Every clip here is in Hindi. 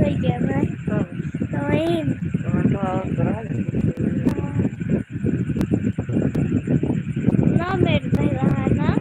वही गया मैं। तो वही ना मेरे नहीं रहा है ना।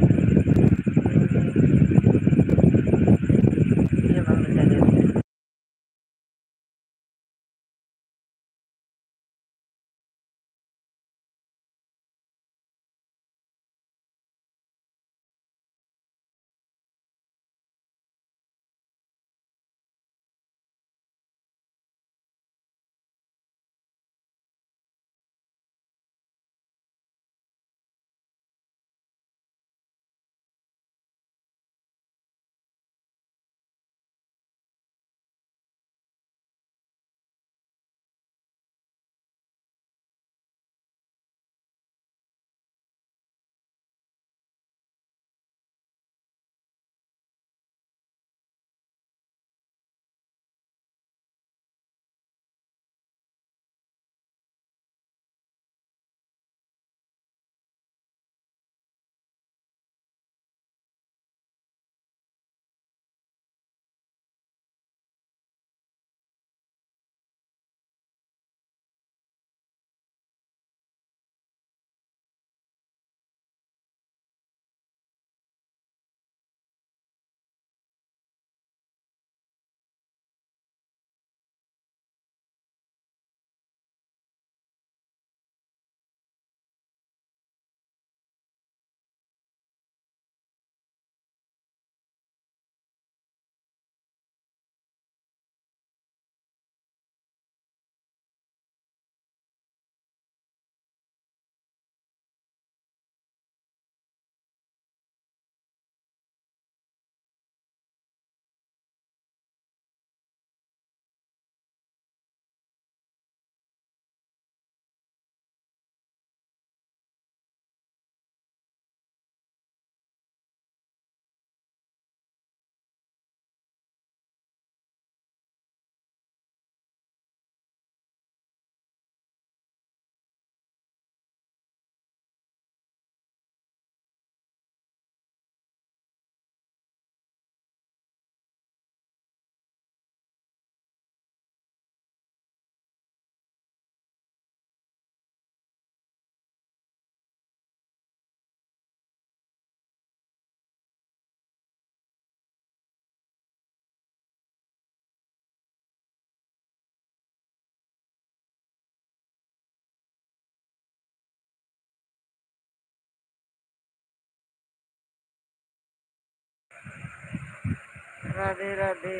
राधे राधे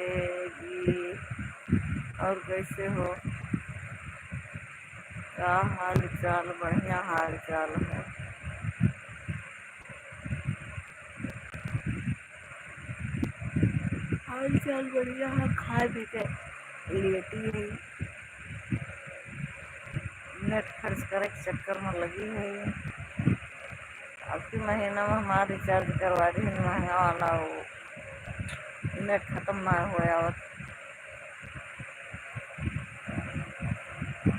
जी। और कैसे हो? क्या हाल चाल? बढ़िया हाल चाल है। हाल चाल बढ़िया है। खाए पी के लेटी हुई नेट खर्च करे के चक्कर में लगी हुई। अबकी महीना में हमारा रिचार्ज करवा दी महंगा वाला, वो नेट खत्म ना होया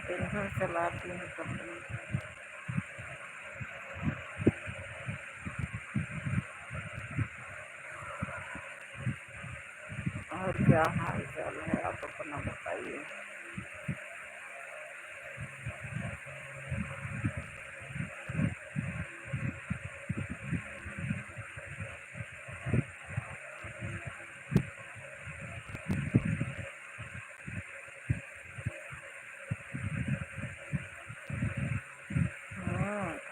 दिन भर चलाती हूँ कंपनी। और क्या हाल चाल है? आप अपना बताइए।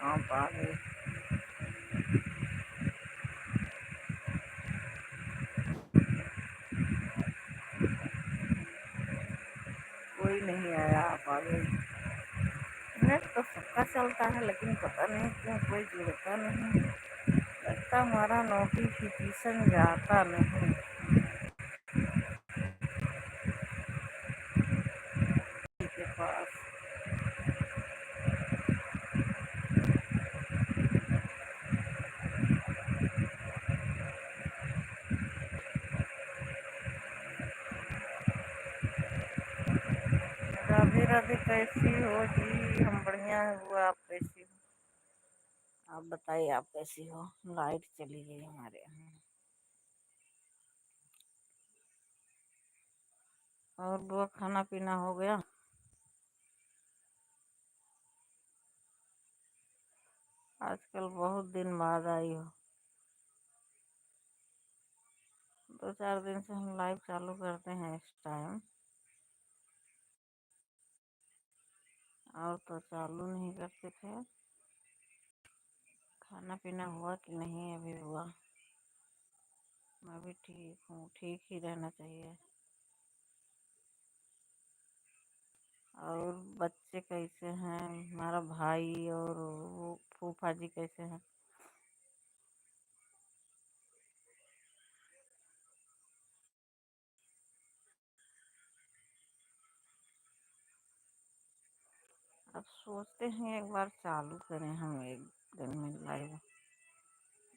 आप आ गए। कोई नहीं आया, आप आ गए। नेट तो सबका चलता है, लेकिन पता नहीं क्यों कोई जुड़ता नहीं। लगता हमारा नोटिफिकेशन जाता नहीं के पास। राधे राधे, कैसी हो जी? हम बढ़िया हुआ। आप कैसी हो? आप बताइए, आप कैसी हो? लाइट चली गई हमारे यहाँ। और बुआ खाना पीना हो गया? आजकल बहुत दिन बाद आई हो। 2-4 दिन से हम लाइव चालू करते हैं इस टाइम, और तो चालू नहीं करते थे। खाना पीना हुआ कि नहीं? अभी हुआ? मैं भी ठीक हूँ, ठीक ही रहना चाहिए। और बच्चे कैसे हैं? हमारा भाई और वो फूफा जी कैसे हैं? अब सोचते हैं एक बार चालू करें हम एक दिन में लाइव।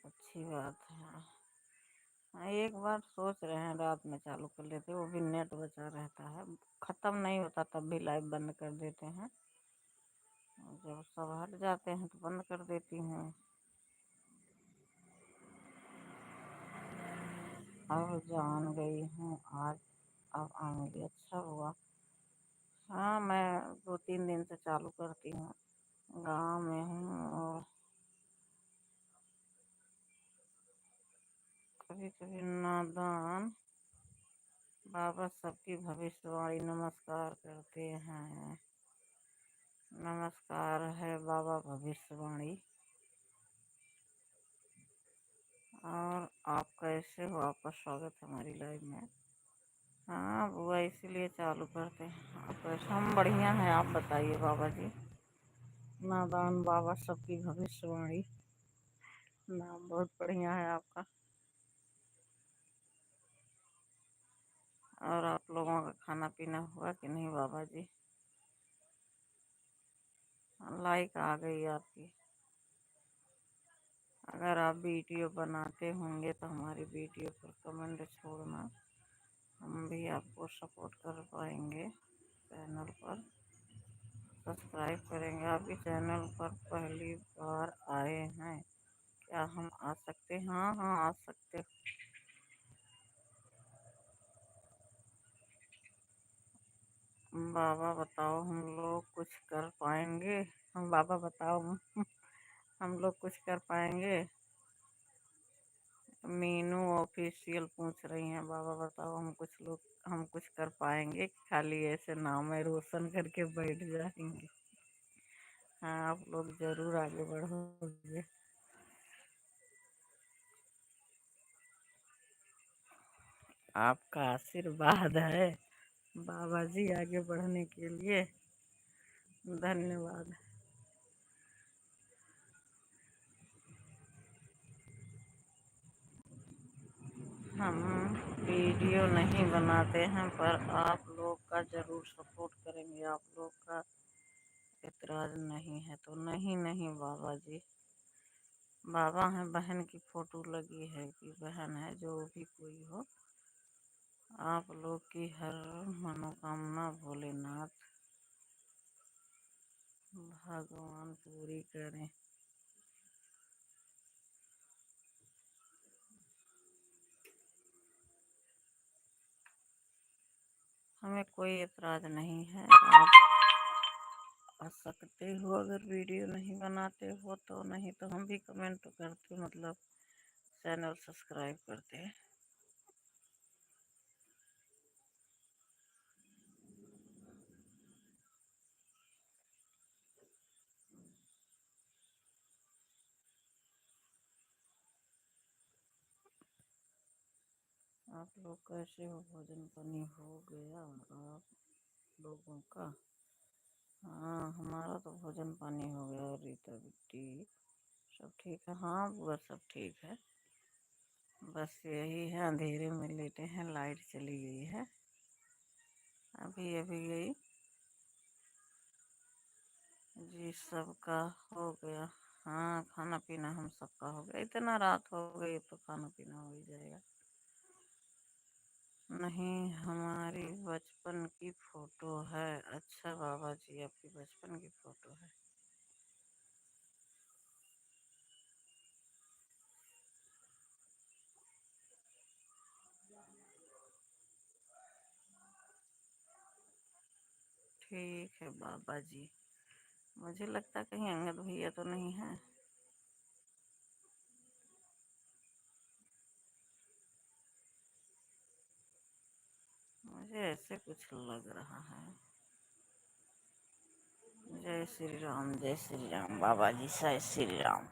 अच्छी बात है। हाँ, एक बार सोच रहे हैं रात में चालू कर लेते, वो भी नेट बचा रहता है, ख़त्म नहीं होता तब भी लाइव बंद कर देते हैं। जब सब हट जाते हैं तो बंद कर देती हूँ। अब जान गई हूँ आज, अब आऊँगी। अच्छा हुआ। हाँ, मैं 2-3 दिन से चालू करती हूँ। गाँव में हूँ और कभी कभी नादान बाबा सबकी भविष्यवाणी नमस्कार करते हैं। नमस्कार है बाबा भविष्यवाणी। और आप कैसे हो? आपका स्वागत है हमारी लाइव में। हाँ बुआ, इसीलिए चालू करते हैं। आप कैसे? हम बढ़िया हैं, आप बताइए बाबा जी। नादान बाबा सबकी भविष्यवाणी, नाम बहुत बढ़िया है आपका। और आप लोगों का खाना पीना हुआ कि नहीं बाबा जी? लाइक आ गई आपकी। अगर आप वीडियो बनाते होंगे तो हमारी वीडियो पर कमेंट छोड़ना, हम भी आपको सपोर्ट कर पाएंगे। चैनल पर सब्सक्राइब करेंगे। आप भी चैनल पर पहली बार आए हैं, क्या हम आ सकते हैं? हाँ हाँ, आ सकते। बाबा बताओ हम लोग कुछ कर पाएंगे? हम बाबा बताओ हम लोग कुछ कर पाएंगे? मीनू ऑफिशियल पूछ रही हैं, बाबा बताओ हम कुछ कर पाएंगे? खाली ऐसे नाम है रोशन करके बैठ जाएंगे? हाँ, आप लोग जरूर आगे बढ़ोगे। आपका आशीर्वाद है बाबा जी आगे बढ़ने के लिए। धन्यवाद। हम वीडियो नहीं बनाते हैं, पर आप लोग का जरूर सपोर्ट करेंगे। आप लोग का एतराज नहीं है तो? नहीं नहीं बाबा जी, बाबा हैं, बहन की फोटो लगी है कि बहन है, जो भी कोई हो, आप लोग की हर मनोकामना भोलेनाथ भगवान पूरी करें। हमें कोई एतराज नहीं है, आप आ सकते हो अगर वीडियो नहीं बनाते हो तो। नहीं तो हम भी कमेंट करते, मतलब चैनल सब्सक्राइब करते। आप लोग कैसे हो? भोजन पानी हो गया आप लोगों का? हाँ, हमारा तो भोजन पानी हो गया। और रीता बिट्टी सब ठीक है? हाँ बुआ, सब ठीक है। बस यही है, अंधेरे में लेटे हैं, लाइट चली गई है, अभी अभी गई। जी सबका हो गया। हाँ, खाना पीना हम सबका हो गया। इतना रात हो गई तो खाना पीना हो ही जाएगा। नहीं, हमारी बचपन की फोटो है। अच्छा बाबा जी, आपकी बचपन की फोटो है? ठीक है बाबा जी। मुझे लगता कहीं अंगद भैया तो नहीं है। मुझे ऐसे कुछ लग रहा है। जय श्री राम बाबा जी, जय श्री राम।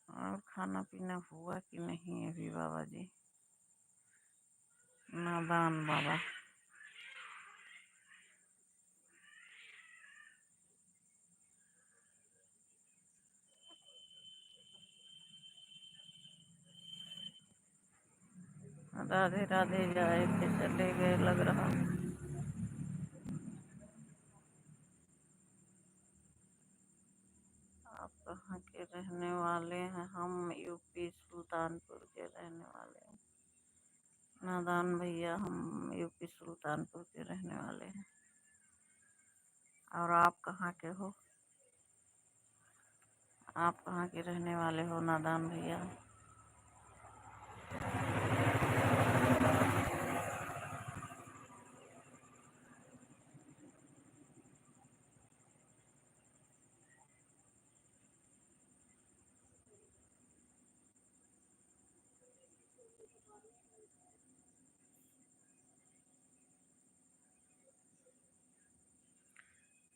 और खाना पीना हुआ कि नहीं अभी बाबा जी? नादान बाबा। राधे राधे जाए थे चले गए लग रहा। आप कहाँ के रहने वाले हैं? हम यूपी सुल्तानपुर के रहने वाले हैं। नादान भैया, हम यूपी सुल्तानपुर के रहने वाले हैं। और आप कहाँ के हो? आप कहाँ के रहने वाले हो नादान भैया?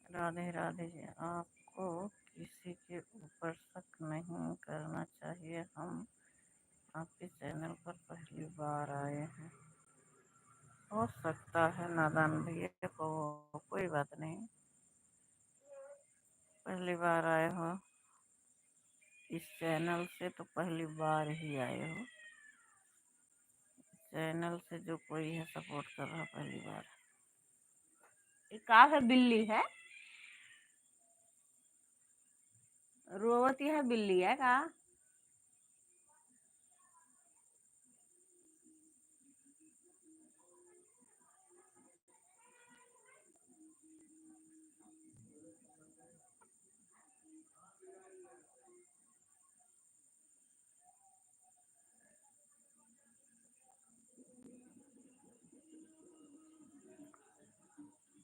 राधे राधे जी। आपको किसी के ऊपर शक नहीं करना चाहिए। हम आपके चैनल पर पहली बार आए हैं। हो सकता है नादान भैया को, कोई बात नहीं। पहली बार आए हो इस चैनल से तो पहली बार ही आए हो। चैनल से जो कोई है सपोर्ट कर रहा पहली बार। ये का है? बिल्ली है? रोवती है बिल्ली है का?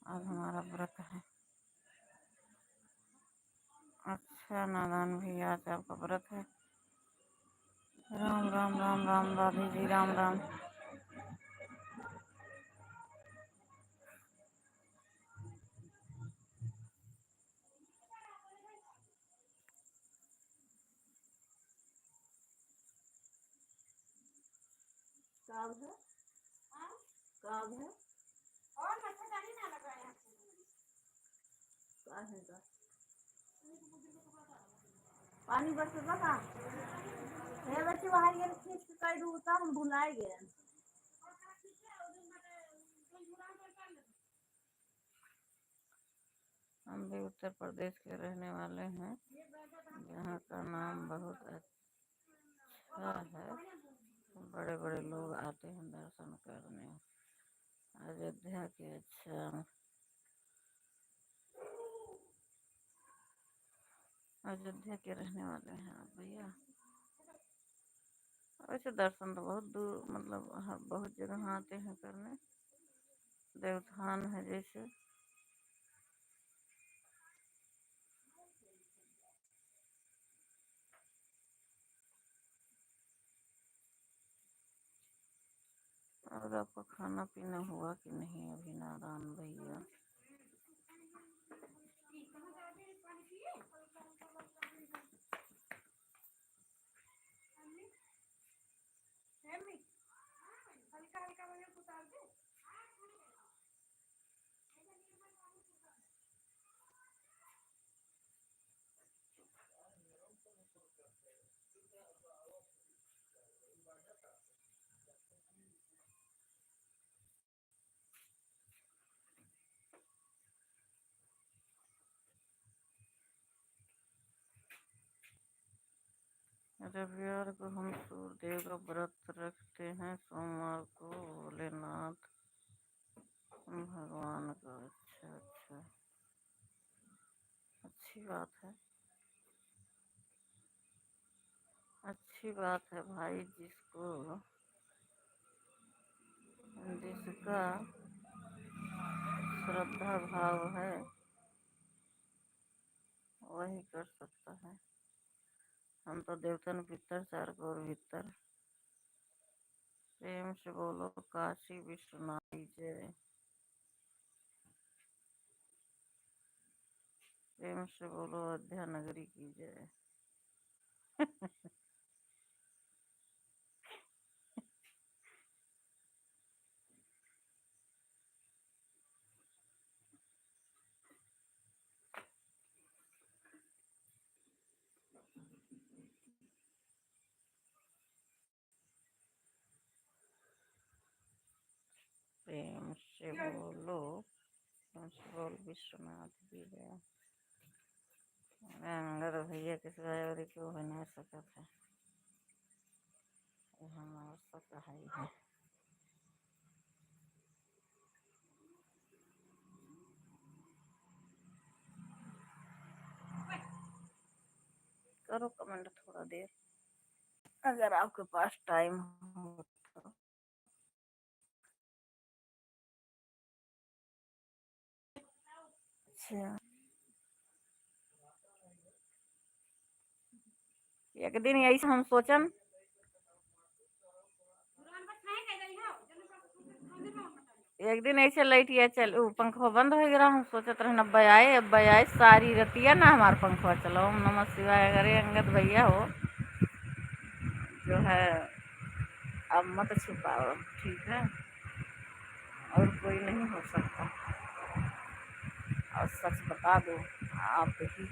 आज हमारा व्रत है। अच्छा नादान भैया, आज आपका व्रत है। राम राम राम राम राधे जी, राम राम। काब है? काब है? और मच्छरदानी ना लगाया का है का? पानी बरसता का? हे बच्चे बाहर ये खींच के कर दूँ तो हम भुलाए गए। हम भी उत्तर प्रदेश के रहने वाले हैं, जहाँ का नाम बहुत अच्छा है। बड़े बड़े लोग आते हैं दर्शन करने। अयोध्या के, अच्छा अयोध्या के रहने वाले हैं आप भैया। वैसे दर्शन तो बहुत दूर, मतलब बहुत जगह आते हैं करने। देवस्थान है जैसे। और आपका खाना पीना हुआ कि नहीं अभी नादान भैया? रविवार को हम सूर्यदेव का व्रत रखते हैं, सोमवार को भोलेनाथ भगवान का। अच्छा अच्छा। अच्छी बात है भाई, जिसको जिसका श्रद्धा भाव है वही कर सकता है। हम तो देवतन पितर चार गौर भीतर। प्रेम से बोलो काशी विश्वनाथ की जय। प्रेम से बोलो अयोध्या नगरी की जय। प्रेम से बोलो, प्रेम से बोल विश्वनाथ की जय। अंगद भैया किस भाई क्यों बना सका था, हम आवश्यक है। करो कमेंट थोड़ा देर, अगर आपके पास टाइम हो तो। अच्छा, एक दिन ऐसे हम सोचन एक दिन ऐसे लाइट या चल पंखा बंद हो गया, हम सोचत रहे अब आए सारी रतिया ना हमार पंखा चलो। ओम नमः शिवाय। अरे अंगद भैया हो जो है, अब मत छुपाओ, ठीक है, और कोई नहीं हो सकता, और सच बता दो आप ही।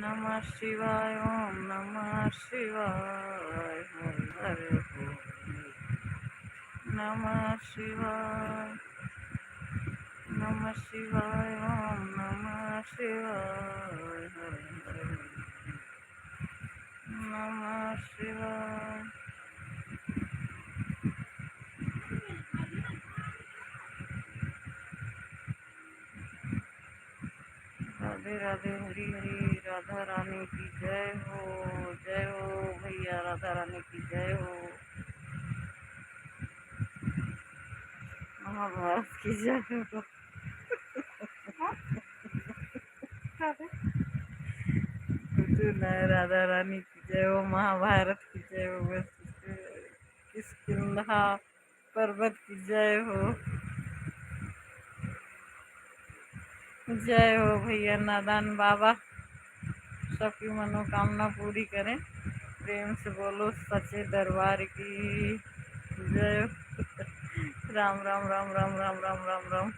नमः शिवाय, ओम नमः शिवाय, हर हर भोले। नमः शिवाय, नमः शिवाय, ओम नमः शिवाय, हर हर नमः शिवाय। राधे राधे, हरी हरी, राधा रानी की जय हो भैया, राधा रानी की जय हो, महाभारत की जय हो। कुछ नहीं, राधा रानी की जय हो, महाभारत की जय हो, बस किष्किंधा पर्वत की जय हो। जय हो भैया नादान बाबा, सबकी मनोकामना पूरी करें। प्रेम से बोलो सच्चे दरबार की जय। राम राम राम राम राम राम राम राम।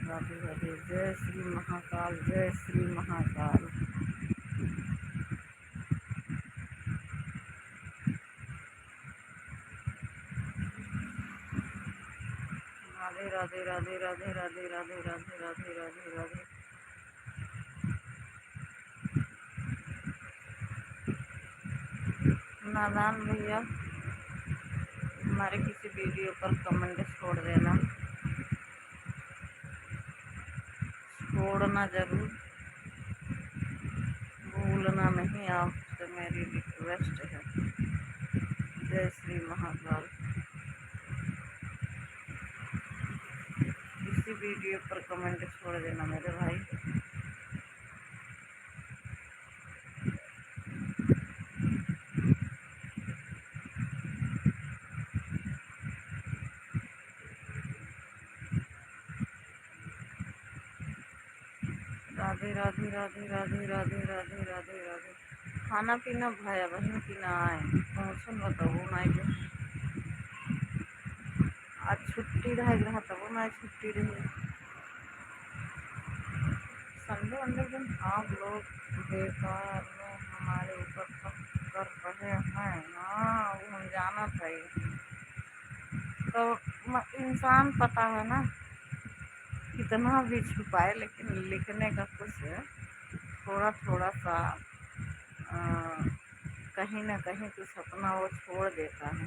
राधे राधे, जय श्री महाकाल, जय श्री महाकाल। राधे राधे राधे राधे राधे राधे राधे राधे राधे राधे। नादान भैया, हमारे किसी वीडियो पर कमेंट छोड़ देना, छोड़ना जरूर भूलना नहीं, आपसे मेरी रिक्वेस्ट है। जय श्री महाकाल। किसी वीडियो पर कमेंट छोड़ देना मेरे भाई। राधे राधे राधे राधे राधे राधे राधे राधे। खाना पीना भाया बहन की ना आए पहुँचन बताओ ना, आज छुट्टी रह तब ना छुट्टी रही। संडे अंडे दिन आप लोग बेकार में हमारे ऊपर था। कर रहे हैं। हाँ वो हम जाना चाहिए। तो इंसान पता है ना कितना भी छुपाए, लेकिन लिखने का कुछ थोड़ा थोड़ा सा अ, कहीं ना कहीं कुछ अपना वो छोड़ देता है।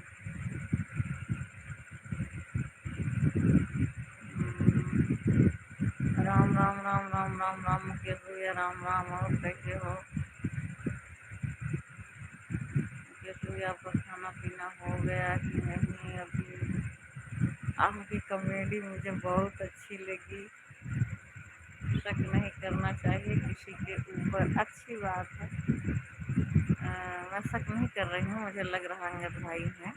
राम राम राम राम राम राम मुकेश भैया, राम राम। और कैसे हो मुकेश भैया? आपका खाना पीना हो गया कि नहीं अभी? आपकी कॉमेडी मुझे बहुत अच्छी लगी। शक नहीं करना चाहिए किसी के ऊपर, अच्छी बात है। मैं शक नहीं कर रही हूँ, मुझे लग रहा अंगद भाई हैं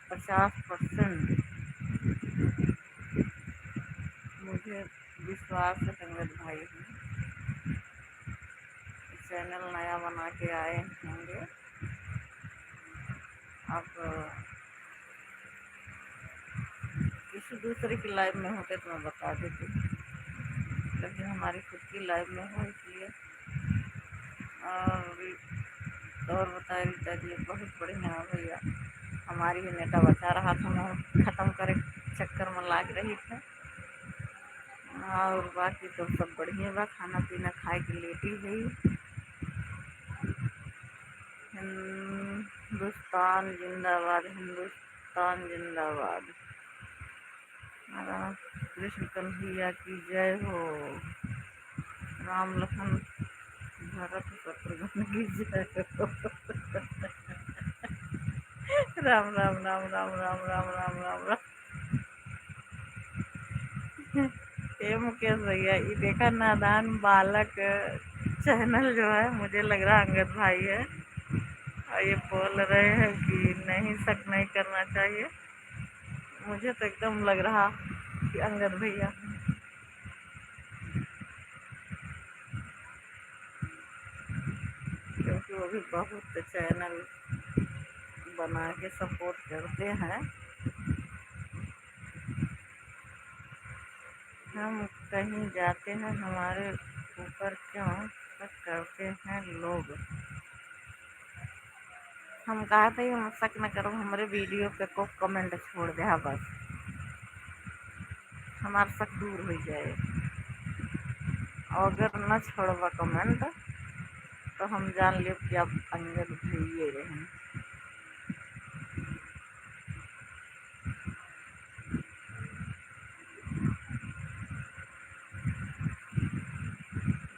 50%। मुझे विश्वास है अंगद भाई हैं। चैनल नया बना के आए होंगे। आप किसी दूसरे की लाइव में होते तो मैं बता देती, लेकिन हमारी खुद की लाइव में हो इसलिए। और बताए रीता जी? बहुत बढ़िया भैया। हमारी ही नेता बचा रहा था, मैं ख़त्म करे चक्कर में लाग रही थी। और बाकी तो सब बढ़िया बा। खाना पीना खाए के लेटी गई। हिंदुस्तान जिंदाबाद, हिंदुस्तान जिंदाबाद। कृष्ण कन्हैया की जय हो। राम लखन भरत शत्रुघ्न की जय हो। राम राम राम राम राम राम राम राम राम। ये मुकेश भैया, ये देखा नादान बालक चैनल जो है, मुझे लग रहा अंगद भाई है। और ये बोल रहे हैं कि नहीं, शक नहीं करना चाहिए। मुझे तो एकदम लग रहा कि अंगद भैया, क्योंकि वो भी बहुत चैनल बना के सपोर्ट करते हैं। हम कहीं जाते हैं, हमारे ऊपर क्यों शक करते हैं लोग? हम कहा था हम शक न करो, हमारे वीडियो पे को कमेंट छोड़ दे, हाँ बस हमारा शक दूर हो जाए। और अगर न छोड़वा कमेंट तो हम जान लियो कि आप अंगद भैया रहे।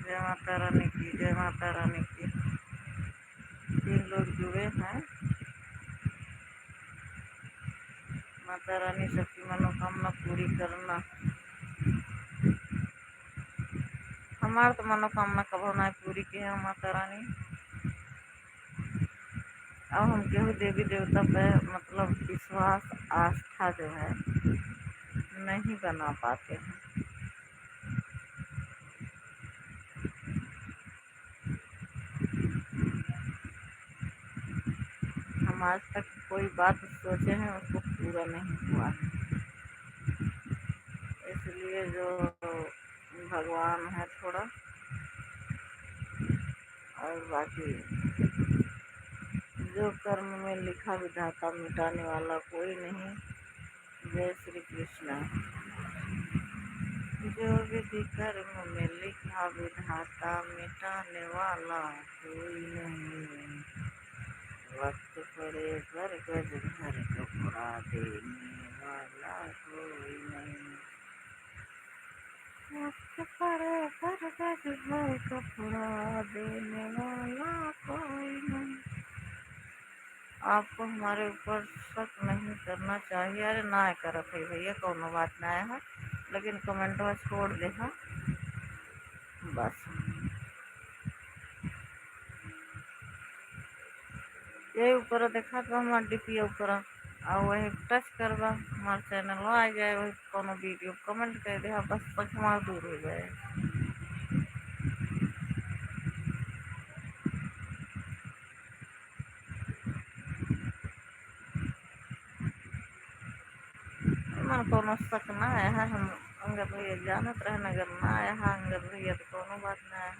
जय माता रानी की, जय माता रानी की। 3 लोग जुड़े हैं। माता रानी सबकी मनोकामना पूरी करना। हमार तो मनोकामना कभी ना पूरी की है माता रानी। अब हम केहू देवी देवता पे मतलब विश्वास आस्था जो है नहीं बना पाते हैं। हम आज तक कोई बात सोचे हैं उसको पूरा नहीं हुआ है। इसलिए जो भगवान है थोड़ा, और बाकी जो कर्म में लिखा विधाता मिटाने वाला कोई नहीं। जय श्री कृष्णा। जो विधि कर्म में लिखा विधाता मिटाने वाला कोई नहीं। वक्त पड़े पर गज भर कपड़ा देने वाला कोई नहीं। वक्त पड़े पर गज भर कपड़ा देने वाला कोई नहीं। आपको हमारे ऊपर शक नहीं करना चाहिए। अरे ना करत है भैया, कोनो बात ना है, लेकिन कमेंट में छोड़ दे। हाँ बस यही ऊपर देखा तो हमारे डीपी ऊपर और वही टच करवा हमारे चैनल आ जाए, वही कोनो वीडियो कमेंट कर दे, बस तक हमारा दूर हो जाए। मन कोनो शक ना है। हम अंगद भैया जानत रहे, अगर ना है अंगद भैया तो कोनो बात ना है।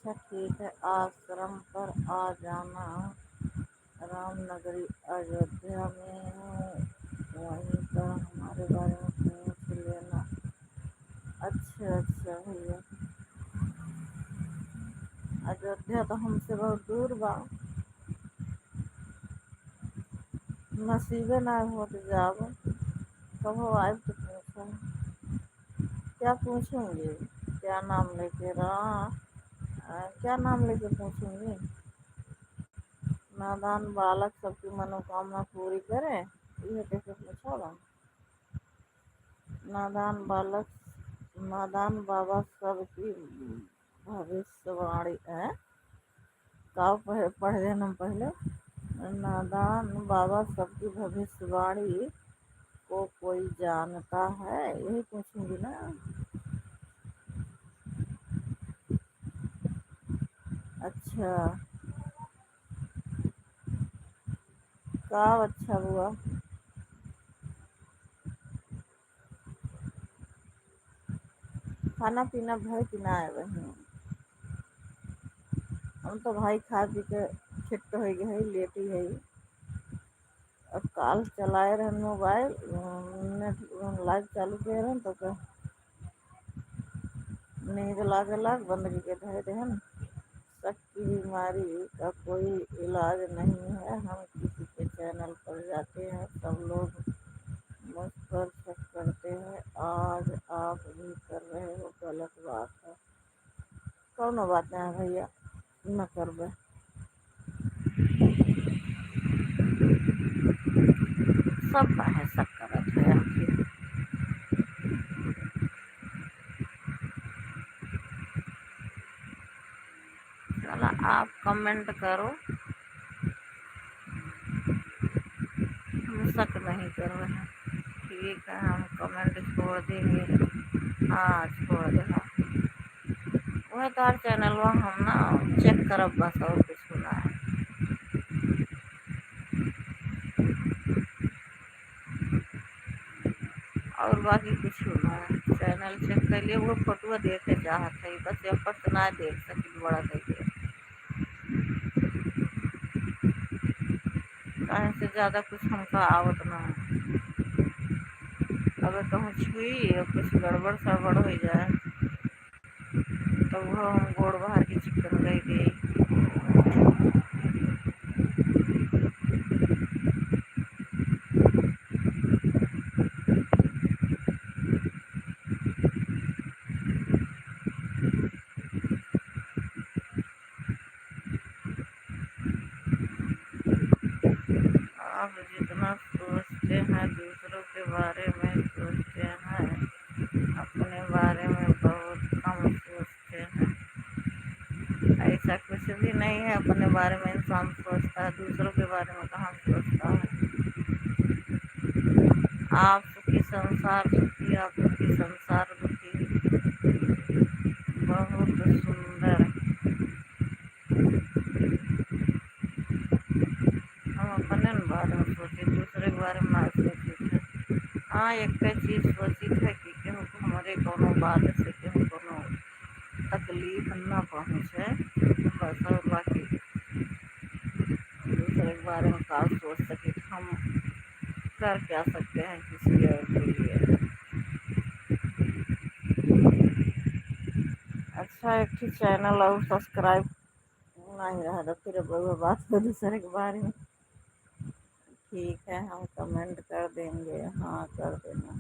अच्छा ठीक है, आश्रम पर आ जाना। रामनगरी अयोध्या में हूँ, वहीं पर हमारे बारे में पूछ लेना। अच्छा अच्छा भैया, अयोध्या तो हमसे बहुत दूर बा। नसीबे ना हो तो जाब, कहो आए तो पूछो। क्या पूछूंगी? क्या नाम लेके रहा? क्या नाम लेके पूछूंगी? नादान बालक सबकी मनोकामना पूरी करे, ये कैसे पूछोगा? नादान बालक, नादान बाबा सबकी भविष्यवाणी है। का पढ़ देना पहले। नादान बाबा सबकी भविष्यवाणी को कोई जानता है, यही पूछूंगी ना। अच्छा, का अच्छा हुआ? खाना पीना भय कि ना है वही? हम तो भाई खा पी के छिट्ट हो गए है, लेटी है। अब काल चलाए रहन मोबाइल, नेट लाइव चालू किए रहन तो नींद लागे लाग बंद करके धरे रहन। शक की बीमारी का कोई इलाज नहीं है, हम किसी के चैनल पर जाते हैं, सब लोग मुझ पर शक करते हैं। आज आप भी कर रहे हो, गलत बात है। कौन बात है भैया, न करबे। सब काहे शक करत है आखिर? चला आप कमेंट करो, हम शक नहीं कर रहे हैं। ठीक है, हम कमेंट छोड़ देंगे। हाँ छोड़ देना। वह तार चैनल वह हम ना चेक करब बस, और कुछ ना है। और बाकी कुछ ना है। चैनल चेक कर लिए, वो फोटो देखे चाहत है बस, यहाँ पर ना देख सकी बड़ा करके। कहीं से ज़्यादा कुछ हमका आवत ना है। अगर कहूँ छुई और कुछ गड़बड़ सड़बड़ हो जाए तो वो हम गोड़ बाहर की चिकन गई दी। आप जितना सोचते हैं दूसरों के बारे में सोचते हैं, अपने बारे में बहुत कम सोचते हैं। ऐसा कुछ भी नहीं है, अपने बारे में इंसान सोचता है, दूसरों के बारे में कहाँ सोचता है। आप सुखी संसार सुखी, आप सुखी संसार दुखी। बहुत सुंदर। हम अपने बारे में सोचे, दूसरे के बारे में ना सोचे। हाँ एक चीज सोची है कि केहू को हमारे कोनो बात से केहू कोनो तकलीफ न पहुँचे बस, और बाकी दूसरे के बारे में का सोच सके। हम कर क्या सकते हैं किसी और के लिए। अच्छा, एक ही चैनल और सब्सक्राइब नहीं रहा तो फिर बात हो दूसरे के बारे में। ठीक है, हम कमेंट कर देंगे, हाँ कर देना।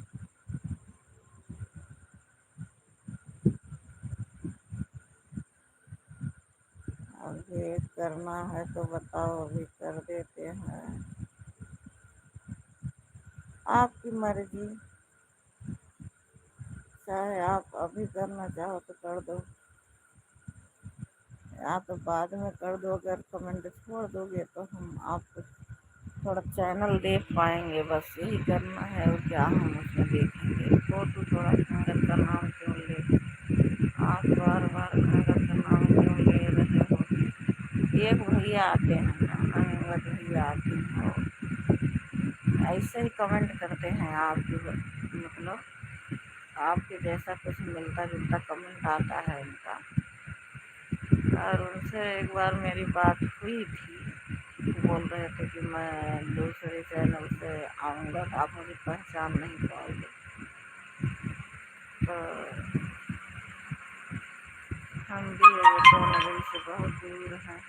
अभी करना है तो बताओ, अभी कर देते हैं। आपकी मर्जी, चाहे आप अभी करना चाहो तो कर दो, या तो बाद में कर दो। अगर कमेंट छोड़ दोगे तो हम आपको थोड़ा चैनल देख पाएंगे, बस यही करना है। और क्या हम उसमें देखेंगे? फोटो थोड़ा खंगत का नाम क्यों ले, आप बार बार खंगत का नाम क्यों ले रहे हो? एक भैया आते हैं, अनिवत भैया आते हैं, ऐसे ही कमेंट करते हैं आपके, मतलब आपके जैसा कुछ मिलता जुलता कमेंट आता है इनका। और उनसे एक बार मेरी बात हुई थी, बोल रहे थे कि मैं दूसरे चैनल से आऊँगा तो आप मुझे पहचान नहीं पाओगे। तो हम भी अयोध्या नगरी से बहुत दूर हैं।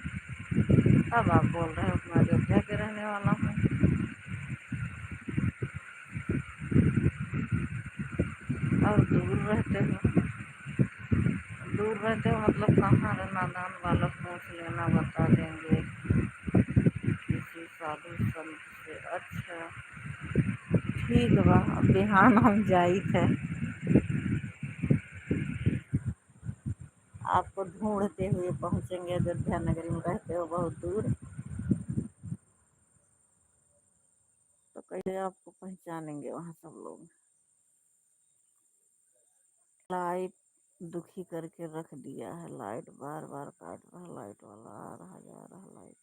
अब आप बोल रहे हो कि मैं अयोध्या के रहने वाला हूँ और दूर रहते हो मतलब कहाँ नादान वाला पूछ लेना, बता देंगे किसी साधु संत से। अच्छा ठीक बा, अब बिहान हम जाई थे आपको ढूंढते हुए पहुँचेंगे। अयोध्या नगरी में रहते हो बहुत दूर, तो कैसे आपको पहचानेंगे वहाँ सब लोग। लाइट दुखी करके रख दिया है, लाइट बार बार काट रहा, लाइट वाला आ रहा जा रहा लाइट।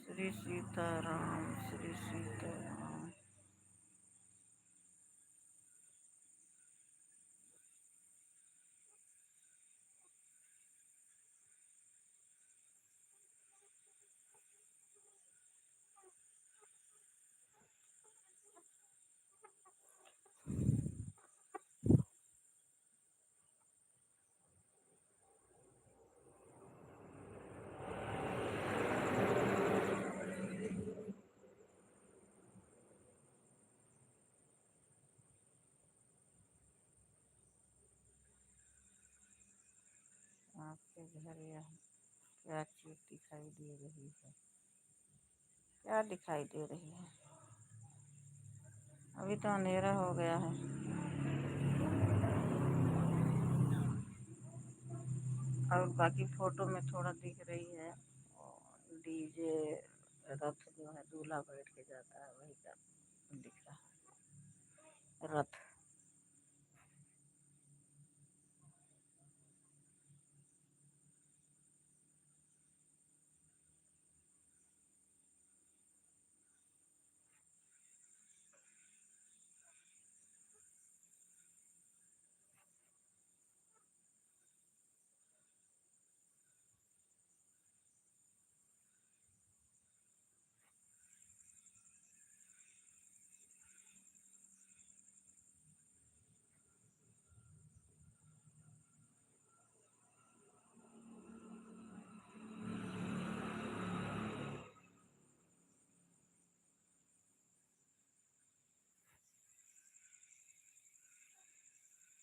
श्री सीताराम, श्री सीताराम। आपके घर यहाँ क्या चीज दिखाई दे रही है? क्या दिखाई दे रही है? अभी तो अंधेरा हो गया है। और बाकी फोटो में थोड़ा दिख रही है डीजे, रथ जो है दूल्हा बैठ के जाता है वही का दिख रहा है रथ।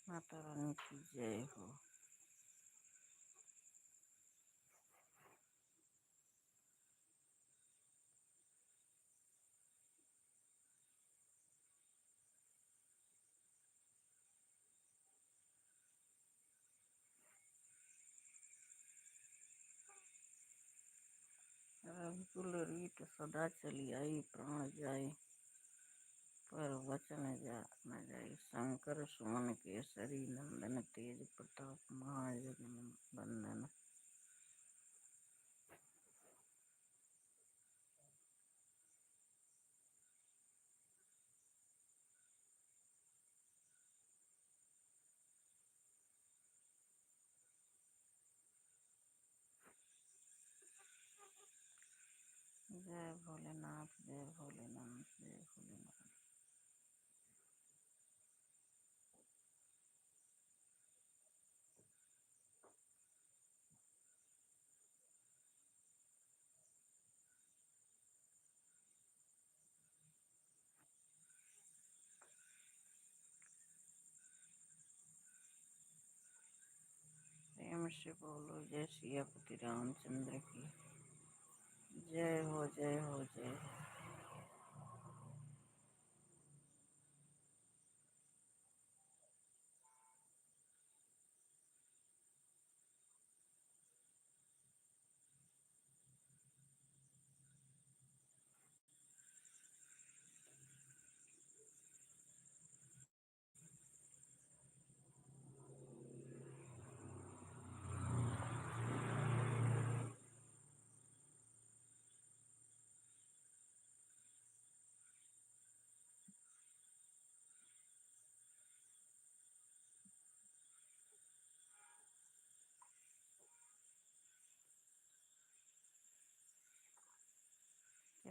माता रानी की जय हो। रघुकुल रीत सदा चली आई, प्राण जाए पर वचन जा न जाए। शंकर सुमन केसरी नंदन, तेज प्रताप महाजगवंदन। जय भोलेनाथ, जय भोलेनाथ, जय भोलेनाथ। प्रेम से बोलो जय सियापति रामचंद्र की जय हो, जय हो, जय हो।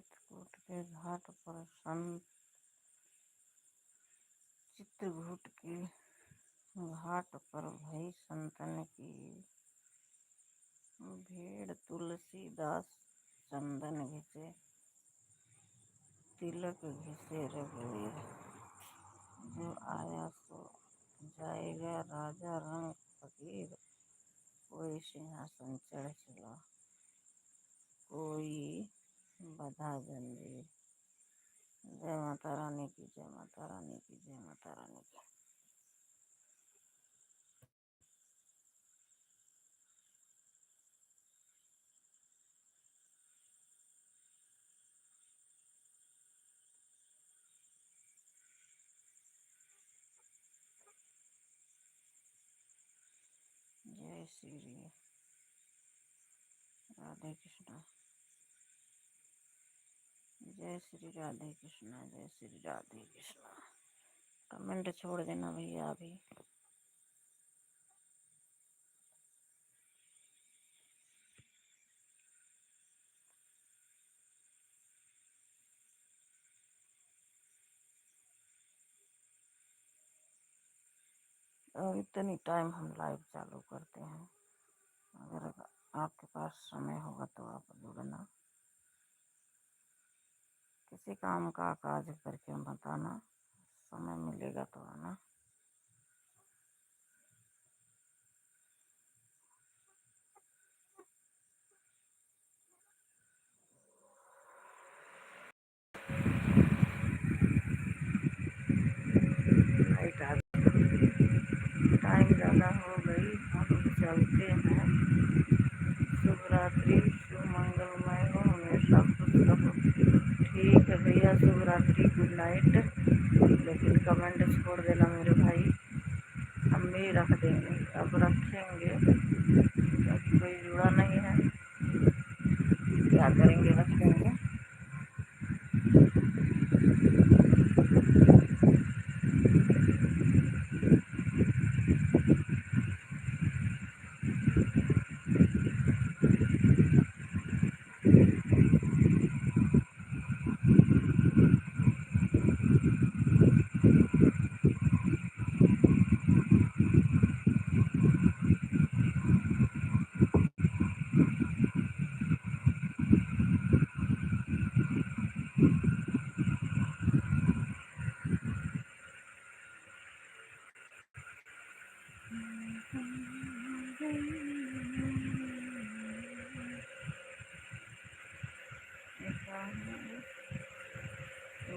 चित्रकूट के घाट पर संत चित्रकूट के घाट पर भई संतन की भीड़। तुलसीदास चंदन घिसे तिलक घिसे रघुवीर। जो आया सो जाएगा राजा रंग फकीर। कोई सिंहासन चढ़ चला कोई बधा जंजीर। जय माता रानी की, जय माता रानी की, जय माता रानी की। जय श्री राधे कृष्णा, जय श्री राधे कृष्णा, जय श्री राधे कृष्णा। कमेंट छोड़ देना भैया अभी। और इतनी टाइम हम लाइव चालू करते हैं। अगर आपके पास समय होगा तो आप जुड़ना। किसी काम का काज करके बताना, समय मिलेगा तो आना। टाइम ज़्यादा हो गई, हम चलते हैं। शुभ रात्रि, शुभ मंगलमय हो, हमेशा खुश रहो। ठीक है भैया, शुभ रात्रि, गुड नाइट। लेकिन कमेंट छोड़ देना मेरे भाई, हम भी रख देंगे। अब रखेंगे क्योंकि कोई जुड़ा नहीं है, क्या करेंगे, रख देंगे।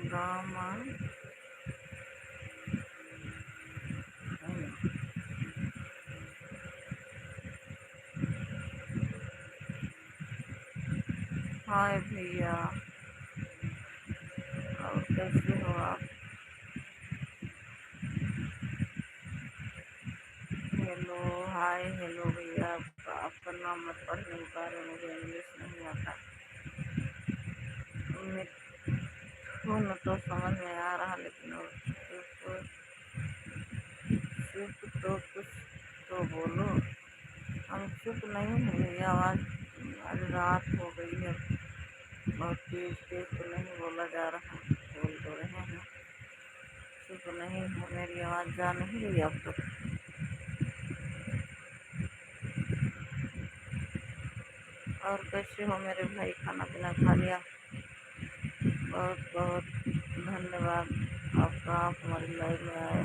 गामा हाय भैया, और कैसे हो आप? हेलो, हाय, हेलो भैया। आपका नाम मत पढ़ नहीं पा रहे, मुझे इंग्लिश नहीं आता। मिथुन तो समझ में आ रहा, लेकिन चुप तो कुछ तो बोलो। हम चुप नहीं है भैया, आज रात हो गई है, बहुत तेज तेज तो नहीं बोला जा रहा, बोल तो रहे हैं। चुप नहीं है, मेरी आवाज़ जा नहीं रही अब तक। और कैसे हो मेरे भाई, खाना पीना खा लिया? बहुत बहुत धन्यवाद आपका, आप हमारी लाइव में आए।